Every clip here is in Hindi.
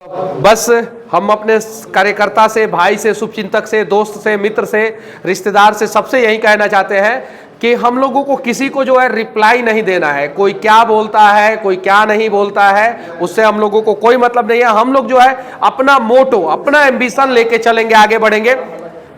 बस हम अपने कार्यकर्ता से, भाई से, शुभचिंतक से, दोस्त से, मित्र से, रिश्तेदार से, सबसे यही कहना चाहते हैं कि हम लोगों को किसी को जो है रिप्लाई नहीं देना है। कोई क्या बोलता है, कोई क्या नहीं बोलता है, उससे हम लोगों को कोई मतलब नहीं है। हम लोग जो है अपना मोटो, अपना एम्बिशन लेके चलेंगे, आगे बढ़ेंगे।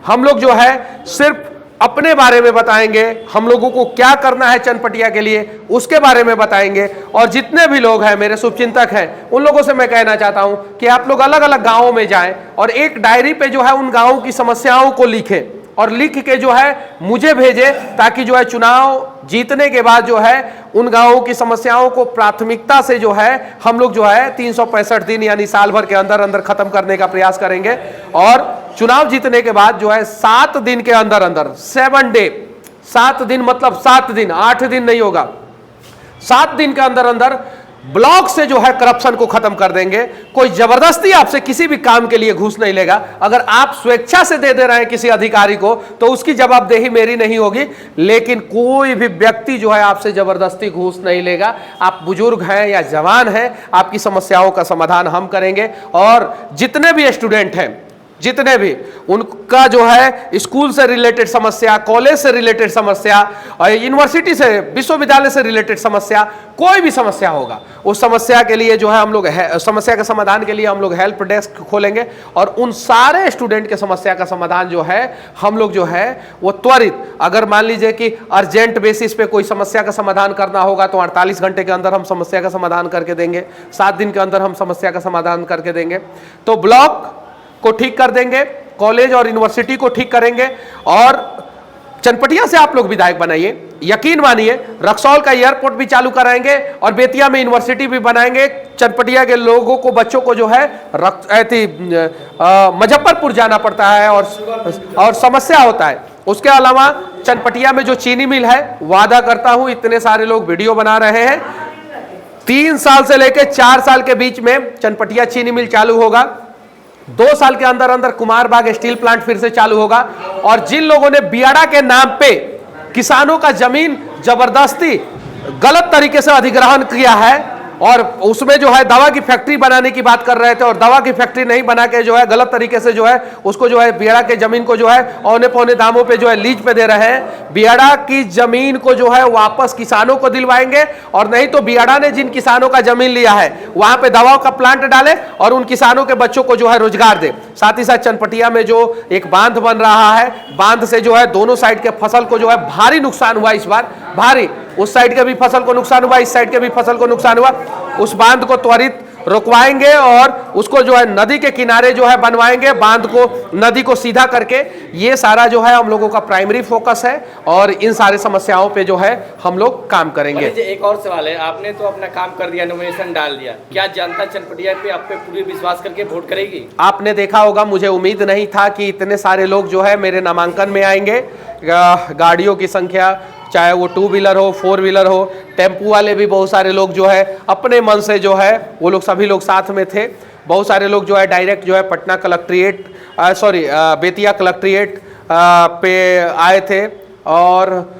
हम लोग जो है सिर्फ अपने बारे में बताएंगे, हम लोगों को क्या करना है चनपटिया के लिए उसके बारे में बताएंगे। और जितने भी लोग हैं मेरे शुभचिंतक हैं, उन लोगों से मैं कहना चाहता हूं कि आप लोग अलग अलग गांवों में जाएं और एक डायरी पे जो है उन गांवों की समस्याओं को लिखें और लिख के जो है मुझे भेजें, ताकि जो है चुनाव जीतने के बाद जो है उन गांवों की समस्याओं को प्राथमिकता से जो है हम लोग जो है 365 दिन यानी साल भर के अंदर अंदर खत्म करने का प्रयास करेंगे। और चुनाव जीतने के बाद जो है 7 दिन के अंदर अंदर, 7 डे, 7 दिन मतलब 7 दिन, 8 दिन नहीं होगा, 7 दिन के अंदर अंदर ब्लॉक से जो है करप्शन को खत्म कर देंगे। कोई जबरदस्ती आपसे किसी भी काम के लिए घूस नहीं लेगा। अगर आप स्वेच्छा से दे रहे हैं किसी अधिकारी को तो उसकी जवाबदेही मेरी नहीं होगी, लेकिन कोई भी व्यक्ति जो है आपसे जबरदस्ती घूस नहीं लेगा। आप बुजुर्ग हैं या जवान हैं, आपकी समस्याओं का समाधान हम करेंगे। और जितने भी स्टूडेंट हैं, जितने भी, उनका जो है स्कूल से रिलेटेड समस्या, कॉलेज से रिलेटेड समस्या और यूनिवर्सिटी से, विश्वविद्यालय से रिलेटेड समस्या, कोई भी समस्या होगा, उस समस्या के लिए जो है हम लोग समस्या के समाधान के लिए हम लोग हेल्प डेस्क खोलेंगे। और उन सारे स्टूडेंट के समस्या का समाधान जो है हम लोग जो है वो त्वरित, अगर मान लीजिए कि अर्जेंट बेसिस पे कोई समस्या का समाधान करना होगा तो 48 घंटे के अंदर हम समस्या का समाधान करके देंगे, 7 दिन के अंदर हम समस्या का समाधान करके देंगे। तो ब्लॉक को ठीक कर देंगे, कॉलेज और यूनिवर्सिटी को ठीक करेंगे और चनपटिया से आप लोग विधायक बनाइए। यकीन मानिए रक्सौल का एयरपोर्ट भी चालू कराएंगे और बेतिया में यूनिवर्सिटी भी बनाएंगे। चनपटिया के लोगों को, बच्चों को जो है मुजफ्फरपुर जाना पड़ता है और समस्या होता है। उसके अलावा चनपटिया में जो चीनी मिल है, वादा करता हूं, इतने सारे लोग वीडियो बना रहे हैं, 3 साल से लेकर 4 साल के बीच में चनपटिया चीनी मिल चालू होगा। 2 साल के अंदर अंदर कुमारबाग स्टील प्लांट फिर से चालू होगा। और जिन लोगों ने बियाड़ा के नाम पे किसानों का जमीन जबरदस्ती गलत तरीके से अधिग्रहण किया है और उसमें जो है दवा की फैक्ट्री बनाने की बात कर रहे थे और दवा की फैक्ट्री नहीं बना के जो है गलत तरीके से जो है उसको जो है बियाड़ा के जमीन को जो है औने पौने दामों पे जो है लीज पे दे रहे हैं। बियाड़ा की जमीन को जो है वापस किसानों को दिलवाएंगे और नहीं तो बियाड़ा ने जिन किसानों का जमीन लिया है वहां पे दवाओं का प्लांट डाले और उन किसानों के बच्चों को जो है रोजगार दे। साथ ही साथ चनपटिया में जो एक बांध बन रहा है, बांध से जो है दोनों साइड के फसल को जो है भारी नुकसान हुआ इस बार, भारी, उस साइड के भी फसल को नुकसान हुआ, इस साइड के भी फसल को नुकसान हुआ। उस बांध को त्वरित रुकवाएंगे और उसको जो है नदी के किनारे जो है बनवाएंगे, बांध को, नदी को सीधा करके। ये सारा जो है हम लोगों का प्राइमरी फोकस है और इन सारे समस्याओं पे जो है हम लोग काम करेंगे। एक और सवाल है, आपने तो अपना काम कर दिया, नॉमिनेशन डाल दिया, क्या जनता चनपटिया पे आप पे पूरी विश्वास करके वोट करेगी? आपने देखा होगा, मुझे उम्मीद नहीं था कि इतने सारे लोग जो है मेरे नामांकन में आएंगे। गाड़ियों की संख्या, चाहे वो 2 व्हीलर हो, 4 व्हीलर हो, टेम्पू वाले भी बहुत सारे लोग जो है अपने मन से जो है वो लोग सभी लोग साथ में थे। बहुत सारे लोग जो है डायरेक्ट जो है पटना कलेक्ट्रेट, बेतिया कलेक्ट्रेट पे आए थे और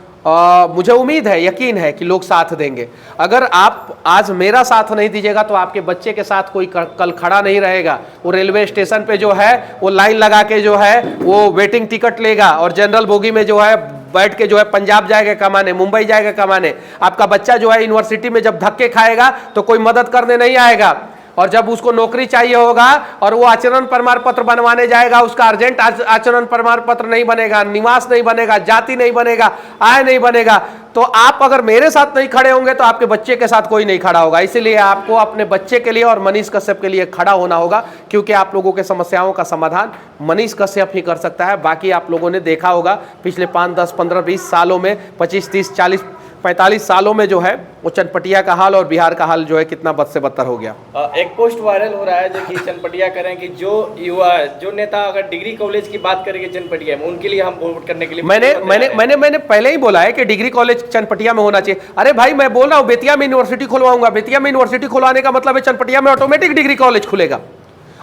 मुझे उम्मीद है, यकीन है कि लोग साथ देंगे। अगर आप आज मेरा साथ नहीं दीजिएगा तो आपके बच्चे के साथ कोई कल खड़ा नहीं रहेगा। वो रेलवे स्टेशन पे जो है वो लाइन लगा के जो है वो वेटिंग टिकट लेगा और जनरल बोगी में जो है बैठ के जो है पंजाब जाएगा कमाने, मुंबई जाएगा कमाने। आपका बच्चा जो है यूनिवर्सिटी में जब धक्के खाएगा तो कोई मदद करने नहीं आएगा और जब उसको नौकरी चाहिए होगा और वो आचरण प्रमाण पत्र बनवाने जाएगा, उसका अर्जेंट आचरण प्रमाण पत्र नहीं बनेगा, निवास नहीं बनेगा, जाति नहीं बनेगा, आय नहीं बनेगा। तो आप अगर मेरे साथ नहीं खड़े होंगे तो आपके बच्चे के साथ कोई नहीं खड़ा होगा। इसीलिए आपको अपने बच्चे के लिए और मनीष कश्यप के लिए खड़ा होना होगा, क्योंकि आप लोगों के समस्याओं का समाधान मनीष कश्यप ही कर सकता है। बाकी आप लोगों ने देखा होगा पिछले 5, 10, 15, 20 सालों में, 25, 30, 40, 45 सालों में जो है वो चनपटिया का हाल और बिहार का हाल जो है कितना बद से बदतर हो गया। एक पोस्ट वायरल हो रहा है जो कि चनपटिया करें कि जो युवा, जो नेता अगर डिग्री कॉलेज की बात करेंगे चनपटिया में, उनके लिए हम वोट करने के लिए मैंने पहले ही बोला है कि डिग्री कॉलेज चनपटिया में होना चाहिए। अरे भाई, मैं बोल रहा हूँ बेतिया में यूनिवर्सिटी खुलवाऊंगा। बेतिया में यूनिवर्सिटी खुलवाने का मतलब है चनपटिया में ऑटोमेटिक डिग्री कॉलेज खुलेगा,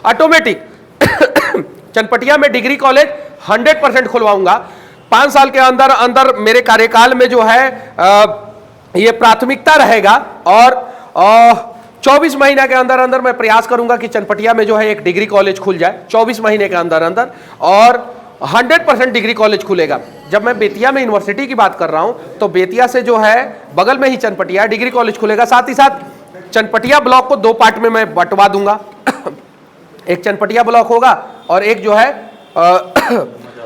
ऑटोमेटिक। चनपटिया में डिग्री कॉलेज 100% खुलवाऊंगा। 5 साल के अंदर अंदर मेरे कार्यकाल में जो है ये प्राथमिकता रहेगा और 24 महीने के अंदर अंदर मैं प्रयास करूंगा कि चनपटिया में जो है एक डिग्री कॉलेज खुल जाए 24 महीने के अंदर अंदर, और 100% डिग्री कॉलेज खुलेगा। जब मैं बेतिया में यूनिवर्सिटी की बात कर रहा हूं तो बेतिया से जो है बगल में ही चनपटिया डिग्री कॉलेज खुलेगा। साथ ही साथ चनपटिया ब्लॉक को 2 पार्ट में मैं बंटवा दूंगा। एक चनपटिया ब्लॉक होगा और एक जो है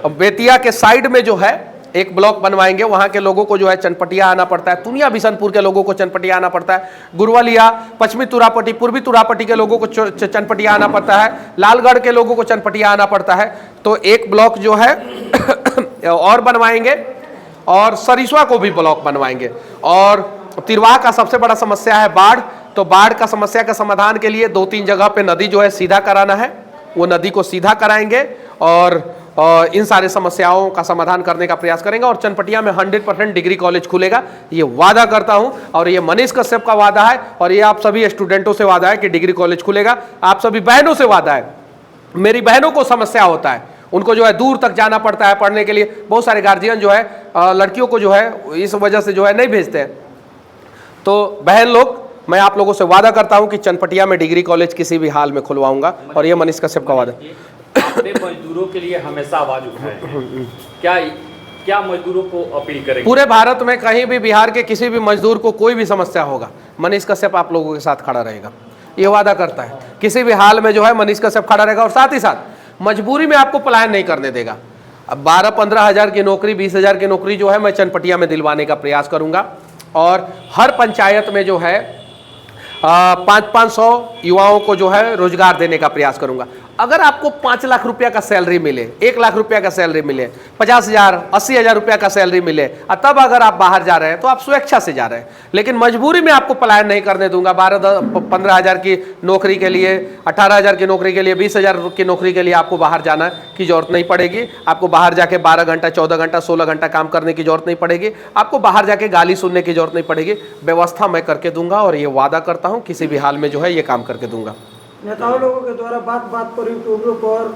बेतिया के साइड में जो है एक ब्लॉक बनवाएंगे। वहां के लोगों को जो है चनपटिया आना पड़ता है, तुनिया बिशनपुर के लोगों को चनपटिया आना पड़ता है, गुरवलिया, पश्चिमी तुरापट्टी, पूर्वी तुरापट्टी के लोगों को चनपटिया आना पड़ता है, लालगढ़ के लोगों को चनपटिया आना पड़ता है। तो एक ब्लॉक जो है और बनवाएंगे, और सरिसवा को भी ब्लॉक बनवाएंगे। और तिरवाह का सबसे बड़ा समस्या है बाढ़, तो बाढ़ का समस्या का समाधान के लिए 2-3 जगह पे नदी जो है सीधा कराना है, वो नदी को सीधा कराएंगे और इन सारे समस्याओं का समाधान करने का प्रयास करेंगे। और चनपटिया में 100% डिग्री कॉलेज खुलेगा, ये वादा करता हूं। और ये मनीष कश्यप का वादा है, और ये आप सभी स्टूडेंटों से वादा है कि डिग्री कॉलेज खुलेगा। आप सभी बहनों से वादा है, मेरी बहनों को समस्या होता है, उनको जो है दूर तक जाना पड़ता है पढ़ने के लिए। बहुत सारे गार्जियन जो है लड़कियों को जो है इस वजह से जो है नहीं भेजते हैं। तो बहन लोग, मैं आप लोगों से वादा करता हूं कि चनपटिया में डिग्री कॉलेज किसी भी हाल में खुलवाऊंगा, और ये मनीष कश्यप का वादा। आपने मजदूरों के लिए हमेशा आवाज उठाए हैं, क्या मजदूरों को अपील करेंगे? पूरे भारत में कहीं भी बिहार के किसी भी मजदूर को कोई भी समस्या होगा, मनीष कश्यप आप लोगों के साथ खड़ा रहेगा, ये वादा करता है। किसी भी हाल में जो है मनीष कश्यप खड़ा रहेगा, और साथ ही साथ मजबूरी में आपको पलायन नहीं करने देगा। अब 12-15 हज़ार की नौकरी, 20 हज़ार की नौकरी जो है मैं चनपटिया में दिलवाने का प्रयास करूंगा। और हर पंचायत में जो है 500 युवाओं को जो है रोजगार देने का प्रयास करूंगा। अगर आपको 5 लाख रुपया का सैलरी मिले, 1 लाख रुपया का सैलरी मिले, 50,000, 80,000 रुपया का सैलरी मिले, और तब अगर आप बाहर जा रहे हैं तो आप स्वेच्छा से जा रहे हैं, लेकिन मजबूरी में आपको पलायन नहीं करने दूंगा। 12-15 हज़ार की नौकरी के लिए, 18 हज़ार की नौकरी के लिए, 20 हज़ार की नौकरी के लिए आपको बाहर जाना की जरूरत नहीं पड़ेगी। आपको बाहर जाके 12 घंटा, 14 घंटा, 16 घंटा काम करने की जरूरत नहीं पड़ेगी। आपको बाहर जाके गाली सुनने की जरूरत नहीं पड़ेगी। व्यवस्था मैं करके दूंगा, और ये वादा करता हूँ किसी भी हाल में जो है ये काम करके दूंगा। नेताओं लोगों के द्वारा बात पर यूट्यूबरों पर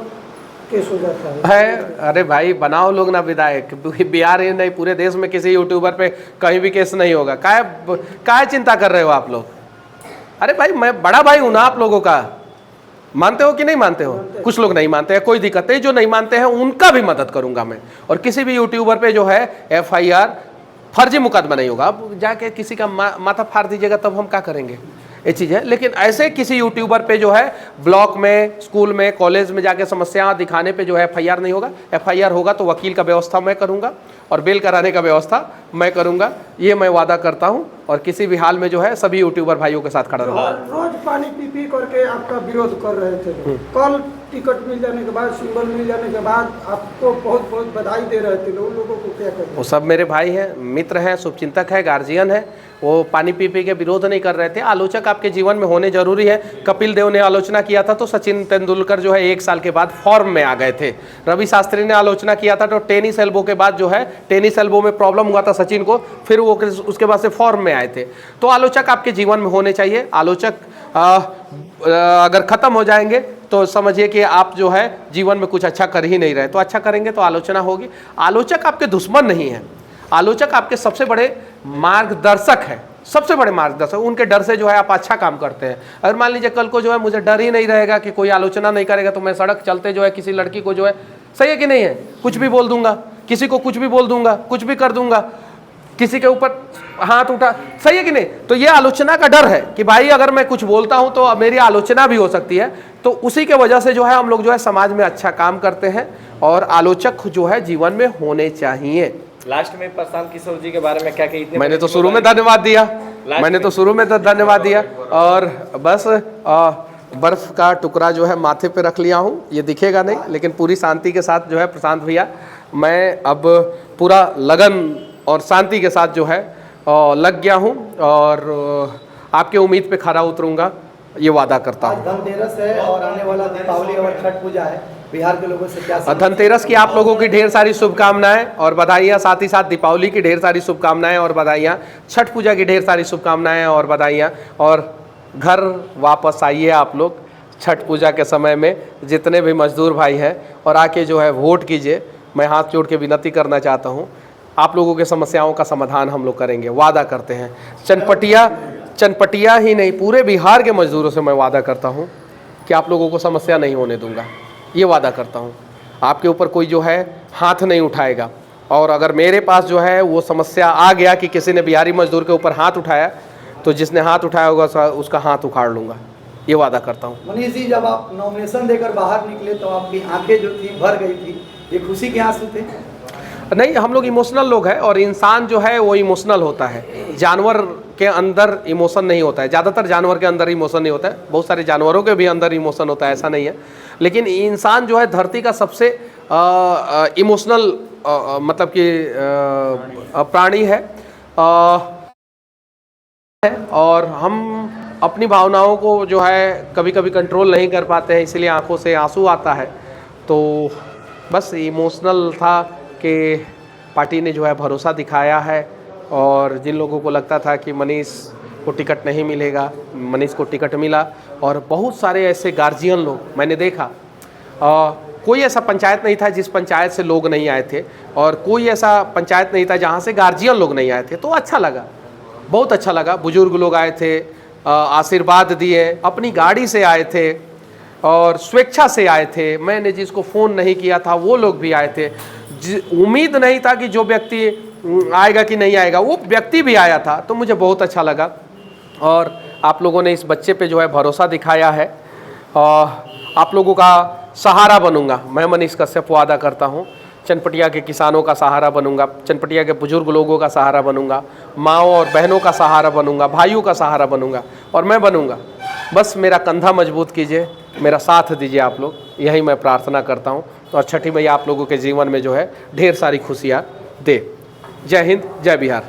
केस हो जाता है। अरे भाई, बनाओ लोग ना विधायक, बिहार ही नहीं पूरे देश में किसी यूट्यूबर पे कहीं भी केस नहीं होगा। काहे चिंता कर रहे हो आप लोग? अरे भाई, मैं बड़ा भाई हूं ना आप लोगों का, मानते हो कि नहीं मानते हो? कुछ लोग नहीं मानते हैं, कोई दिक्कत नहीं। जो नहीं मानते हैं उनका भी मदद करूंगा मैं। और किसी भी यूट्यूबर पे जो है FIR, फर्जी मुकदमा नहीं होगा। अब जाके किसी का माथा फाड़ दीजिएगा तब हम क्या करेंगे, ये चीज़ है। लेकिन ऐसे किसी यूट्यूबर पे जो है ब्लॉक में, स्कूल में, कॉलेज में जाके समस्या दिखाने पे जो है FIR नहीं होगा। FIR होगा तो वकील का व्यवस्था मैं करूंगा, और बेल कराने का व्यवस्था मैं करूंगा, ये मैं वादा करता हूं। और किसी भी हाल में जो है सभी यूट्यूबर भाइयों के साथ खड़ा रहूंगा। रोज पानी पी करके आपका विरोध कर रहे थे। कल टिकट मिल जाने के बाद, सिंबल मिल जाने के बाद आपको बहुत बहुत बधाई दे रहे थे। उन लोगों को क्या करें? वो सब मेरे भाई हैं, मित्र हैं, शुभचिंतक है, गार्जियन है। वो पानी पी के विरोध नहीं कर रहे थे। आलोचक आपके जीवन में होने जरूरी है। कपिल देव ने आलोचना किया था तो सचिन तेंदुलकर जो है 1 साल के बाद फॉर्म में आ गए थे। रवि शास्त्री ने आलोचना किया था तो टेनिस एल्बो के बाद जो है, टेनिस एल्बो में प्रॉब्लम हुआ था सचिन को, फिर वो उसके बाद से फॉर्म में आए थे। तो आलोचक आपके जीवन में होने चाहिए। आलोचक अगर खत्म हो जाएंगे तो समझिए कि आप जो है जीवन में कुछ अच्छा कर ही नहीं रहे। तो अच्छा करेंगे तो आलोचना होगी। आलोचक आपके दुश्मन नहीं है, आलोचक आपके सबसे बड़े मार्गदर्शक है, सबसे बड़े मार्गदर्शक। उनके डर से जो है आप अच्छा काम करते हैं। अगर मान लीजिए कल को जो है मुझे डर ही नहीं रहेगा कि कोई आलोचना नहीं करेगा, तो मैं सड़क चलते जो है किसी लड़की को जो है, सही है कि नहीं है, कुछ भी बोल दूंगा, किसी को कुछ भी बोल दूंगा, कुछ भी कर दूंगा, किसी के ऊपर हाथ उठा, सही है कि नहीं? तो ये आलोचना का डर है कि भाई अगर मैं कुछ बोलता हूं तो मेरी आलोचना भी हो सकती है। तो उसी के वजह से जो है हम लोग जो है समाज में अच्छा काम करते हैं, और आलोचक जो है जीवन में होने चाहिए। लास्ट में प्रशांत किशोर जी के बारे में क्या कही? मैंने तो शुरू में धन्यवाद दिया, मैंने तो शुरू में धन्यवाद दिया, और बस बर्फ का टुकड़ा जो है माथे पे रख लिया हूँ। ये दिखेगा नहीं, लेकिन पूरी शांति के साथ जो है प्रशांत भैया, मैं अब पूरा लगन और शांति के साथ जो है लग गया हूँ, और आपके उम्मीद पे खरा उतरूंगा, ये वादा करता हूँ। धनतेरस है और आने वाला दीपावली और छठ पूजा है, बिहार के लोगों से क्या? धनतेरस की आप लोगों की ढेर सारी शुभकामनाएं और बधाइयाँ, साथ ही साथ दीपावली की ढेर सारी शुभकामनाएं और बधाइयाँ, छठ पूजा की ढेर सारी शुभकामनाएं और बधाइयाँ। और घर वापस आइए आप लोग छठ पूजा के समय में, जितने भी मजदूर भाई हैं, और आके जो है वोट कीजिए। मैं हाथ जोड़ के विनती करना चाहता हूँ, आप लोगों के समस्याओं का समाधान हम लोग करेंगे, वादा करते हैं। चनपटिया ही नहीं, पूरे बिहार के मजदूरों से मैं वादा करता हूँ कि आप लोगों को समस्या नहीं होने दूंगा। ये वादा करता हूँ, आपके ऊपर कोई जो है हाथ नहीं उठाएगा। और अगर मेरे पास जो है वो समस्या आ गया कि किसी ने बिहारी मजदूर के ऊपर हाथ उठाया, तो जिसने हाथ उठाया होगा उसका हाथ उखाड़ लूँगा। ये वादा करता हूँ। मनीष जी, जब आप नॉमिनेशन देकर बाहर निकले तो आपकी आंखें जो थी भर गई थी, ये खुशी के आंसू थे? नहीं, हम लोग इमोशनल लोग हैं और इंसान जो है वो इमोशनल होता है। जानवर के अंदर इमोशन नहीं होता है, ज़्यादातर जानवर के अंदर इमोशन नहीं होता है। बहुत सारे जानवरों के भी अंदर इमोशन होता है, ऐसा नहीं है। लेकिन इंसान जो है धरती का सबसे इमोशनल मतलब कि प्राणी है। और हम अपनी भावनाओं को जो है कभी कभी कंट्रोल नहीं कर पाते हैं, इसलिए आंखों से आंसू आता है। तो बस इमोशनल था कि पार्टी ने जो है भरोसा दिखाया है। और जिन लोगों को लगता था कि मनीष को टिकट नहीं मिलेगा, मनीष को टिकट मिला। और बहुत सारे ऐसे गार्जियन लोग मैंने देखा, कोई ऐसा पंचायत नहीं था जिस पंचायत से लोग नहीं आए थे, और कोई ऐसा पंचायत नहीं था जहाँ से गार्जियन लोग नहीं आए थे। तो अच्छा लगा, बहुत अच्छा लगा। बुजुर्ग लोग आए थे, आशीर्वाद दिए, अपनी गाड़ी से आए थे और स्वेच्छा से आए थे। मैंने जिसको फ़ोन नहीं किया था वो लोग भी आए थे। उम्मीद नहीं था कि जो व्यक्ति आएगा कि नहीं आएगा, वो व्यक्ति भी आया था। तो मुझे बहुत अच्छा लगा। और आप लोगों ने इस बच्चे पे जो है भरोसा दिखाया है। आप लोगों का सहारा बनूंगा मैं, मनीष कश्यप वादा करता हूँ। चनपटिया के किसानों का सहारा बनूंगा, चनपटिया के बुजुर्ग लोगों का सहारा बनूंगा, माँओं और बहनों का सहारा बनूंगा, भाइयों का सहारा बनूंगा। और मैं बनूंगा, बस मेरा कंधा मजबूत कीजिए, मेरा साथ दीजिए आप लोग, यही मैं प्रार्थना करता हूँ। और छठी मैया आप लोगों के जीवन में जो है ढेर सारी खुशियाँ दे। जय हिंद, जय बिहार।